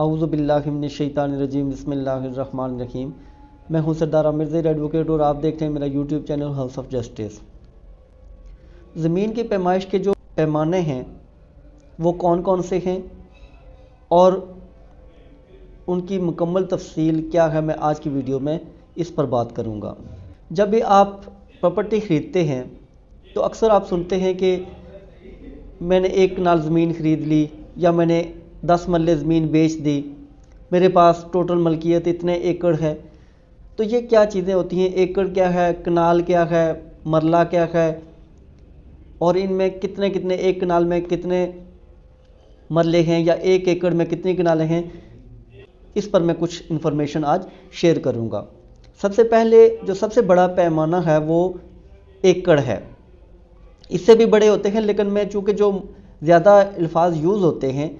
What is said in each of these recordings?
اعوذ باللہ من الشیطان الرجیم بسم اللہ الرحمن الرحیم۔ میں ہوں سردار عامر زیر ایڈوکیٹ اور آپ دیکھ رہے ہیں میرا YouTube channel house of justice. زمین کی پیمائش کے جو پیمانے ہیں وہ کون کون سے ہیں اور ان کی مکمل تفصیل کیا ہے، میں آج کی ویڈیو میں اس پر بات کروں گا۔ جب بھی آپ پراپرٹی خریدتے ہیں تو اکثر آپ سنتے ہیں کہ میں نے 1 کنال زمین خرید لی یا میں نے 10 مرلے زمین بیچ دی، میرے پاس ٹوٹل ملکیت اتنے ایکڑ ہے۔ تو یہ کیا چیزیں ہوتی ہیں؟ ایکڑ کیا ہے، کنال کیا ہے، مرلہ کیا ہے، اور ان میں کتنے 1 کنال میں کتنے مرلے ہیں یا 1 ایکڑ میں کتنی کنالیں ہیں، اس پر میں کچھ انفارمیشن آج شیئر کروں گا۔ سب سے پہلے جو سب سے بڑا پیمانہ ہے وہ ایکڑ ہے۔ اس سے بھی بڑے ہوتے ہیں لیکن میں چونکہ جو زیادہ الفاظ یوز ہوتے ہیں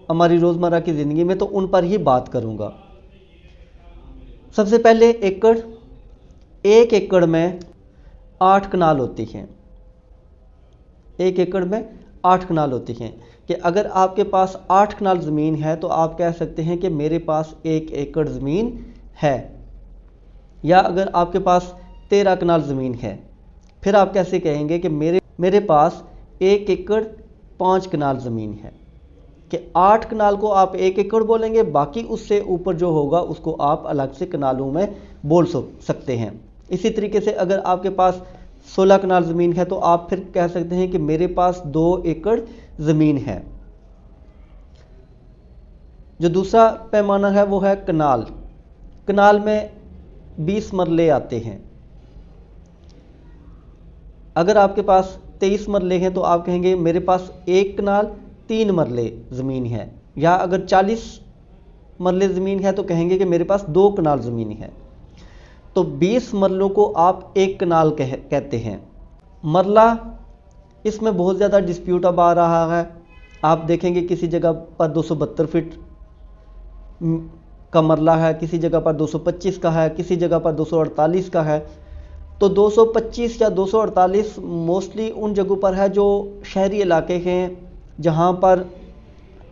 ہماری روزمرہ کی زندگی میں تو ان پر ہی بات کروں گا۔ سب سے پہلے ایکڑ، 1 ایکڑ میں 8 کنال ہوتی ہیں۔ 1 ایکڑ میں 8 کنال ہوتی ہیں کہ اگر آپ کے پاس 8 کنال زمین ہے تو آپ کہہ سکتے ہیں کہ میرے پاس 1 ایکڑ زمین ہے، یا اگر آپ کے پاس 13 کنال زمین ہے پھر آپ کیسے کہیں گے کہ میرے پاس 1 ایکڑ 5 کنال زمین ہے، کہ 8 کنال کو آپ 1 ایکڑ بولیں گے، باقی اس سے اوپر جو ہوگا اس کو آپ الگ سے کنالوں میں بول سکتے ہیں۔ اسی طریقے سے اگر آپ کے پاس 16 کنال زمین ہے تو آپ پھر کہہ سکتے ہیں کہ میرے پاس 2 ایکڑ زمین ہے۔ جو دوسرا پیمانہ ہے وہ ہے کنال۔ کنال میں 20 مرلے آتے ہیں۔ اگر آپ کے پاس 23 مرلے ہیں تو آپ کہیں گے میرے پاس 1 کنال 3 مرلے زمین ہے، یا اگر 40 مرلے زمین ہے تو کہیں گے کہ میرے پاس 2 کنال زمین ہے۔ تو 20 مرلوں کو آپ 1 کنال کہتے ہیں۔ مرلہ، اس میں بہت زیادہ ڈسپیوٹ اب آ رہا ہے۔ آپ دیکھیں گے کسی جگہ پر 272 فٹ کا مرلہ ہے، کسی جگہ پر 225 کا ہے، کسی جگہ پر 248 کا ہے۔ تو 225 یا 248 موسٹلی ان جگہوں پر ہے جو شہری علاقے ہیں، جہاں پر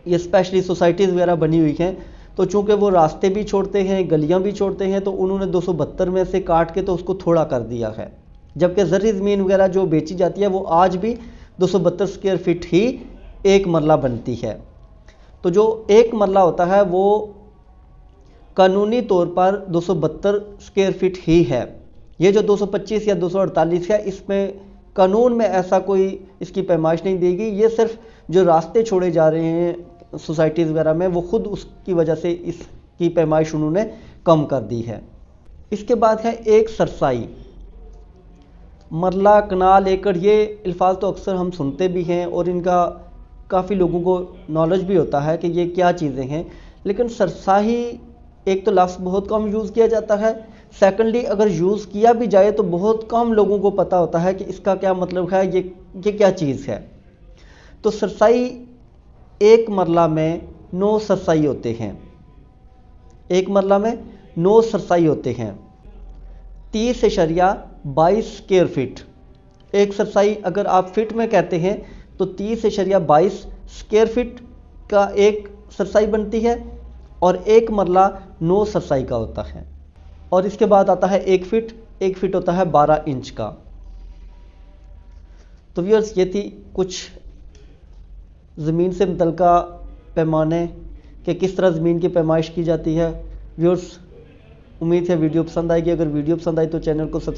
یہ اسپیشلی سوسائٹیز وغیرہ بنی ہوئی ہیں، تو چونکہ وہ راستے بھی چھوڑتے ہیں، گلیاں بھی چھوڑتے ہیں، تو انہوں نے 272 میں سے کاٹ کے تو اس کو تھوڑا کر دیا ہے، جبکہ زرعی زمین وغیرہ جو بیچی جاتی ہے وہ آج بھی 272 اسکوائر فٹ ہی 1 مرلہ بنتی ہے۔ تو جو 1 مرلہ ہوتا ہے وہ قانونی طور پر 272 اسکوائر فٹ ہی ہے۔ یہ جو 225 یا 248 ہے، اس میں قانون میں ایسا کوئی اس کی پیمائش نہیں دی گئی، یہ صرف جو راستے چھوڑے جا رہے ہیں سوسائٹیز وغیرہ میں وہ خود اس کی وجہ سے اس کی پیمائش انہوں نے کم کر دی ہے۔ اس کے بعد ہے 1 سرسائی۔ مرلہ، کنال، ایکڑ، یہ الفاظ تو اکثر ہم سنتے بھی ہیں اور ان کا کافی لوگوں کو نالج بھی ہوتا ہے کہ یہ کیا چیزیں ہیں، لیکن سرسائی ایک تو لفظ بہت کم یوز کیا جاتا ہے، سیکنڈلی اگر یوز کیا بھی جائے تو بہت کم لوگوں کو پتہ ہوتا ہے کہ اس کا کیا مطلب ہے، یہ کیا چیز ہے۔ تو سرسائی 1 مرلہ میں 9 سرسائی ہوتے ہیں۔ 1 مرلہ میں 9 سرسائی ہوتے ہیں۔ 30.22 اسکوائر فٹ۔ 1 سرسائی اگر آپ فٹ میں کہتے ہیں تو 30.22 اسکوائر فٹ کا 1 سرسائی بنتی ہے، اور 1 مرلہ 9 سرسائی کا ہوتا ہے۔ اور اس کے بعد آتا ہے 1 فٹ۔ 1 فٹ ہوتا ہے 12 انچ کا۔ تو ویورز، یہ تھی کچھ زمین سے متعلقہ پیمانے کہ کس طرح زمین کی پیمائش کی جاتی ہے۔ ویورز، امید ہے ویڈیو پسند آئے گی۔ اگر ویڈیو پسند آئی تو چینل کو سبسکرائب